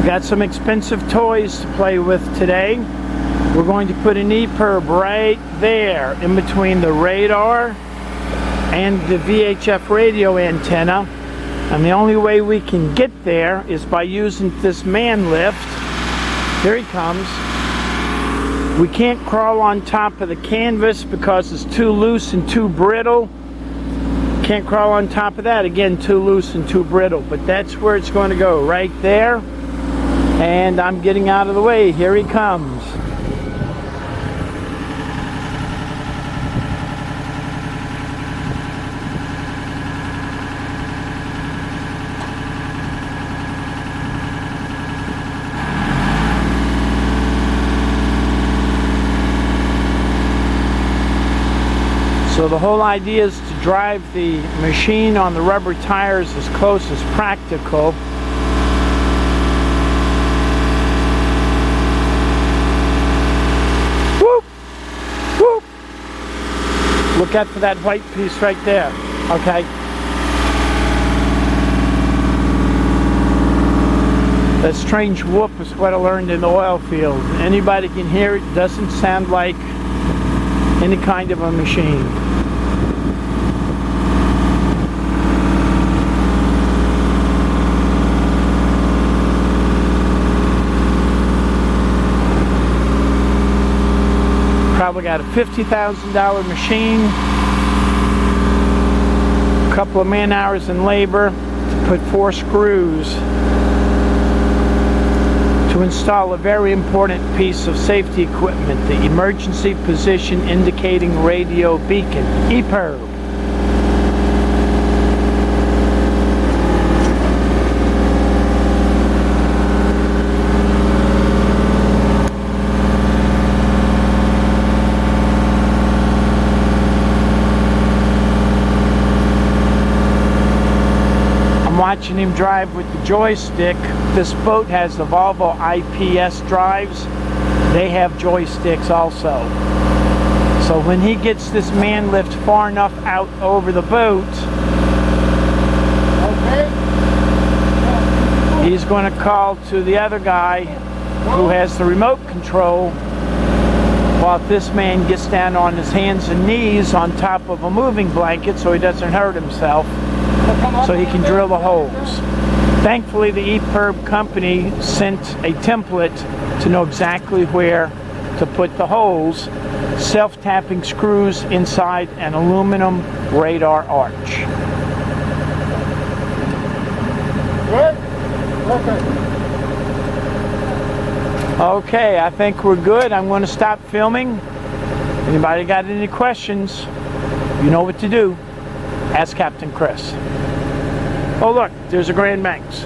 We got some expensive toys to play with today. We're going to put an EPIRB right there in between the radar and the VHF radio antenna. And the only way we can get there is by using this man lift. Here he comes. We can't crawl on top of the canvas because it's too loose and too brittle. Can't crawl on top of that, again, too loose and too brittle. But that's where it's going to go, right there. And I'm getting out of the way. Here he comes. So the whole idea is to drive the machine on the rubber tires as close as practical. Whoop! Whoop! Look out for that white piece right there. Okay. That strange whoop is what I learned in the oil field. Anybody can hear it. Doesn't sound like any kind of a machine. Probably got a $50,000 machine, a couple of man hours in labor to put 4 screws to install a very important piece of safety equipment, the emergency position indicating radio beacon, EPIRB. Watching him drive with the joystick. This boat has the Volvo IPS drives. They have joysticks also. So when he gets this man lift far enough out over the boat, he's going to call to the other guy who has the remote control while this man gets down on his hands and knees on top of a moving blanket so he doesn't hurt himself, so he can drill the holes. Thankfully, the EPIRB company sent a template to know exactly where to put the holes, self-tapping screws inside an aluminum radar arch. Good? Okay, I think we're good. I'm going to stop filming. Anybody got any questions? You know what to do. Ask Captain Chris. Oh look, there's a Grand Banks.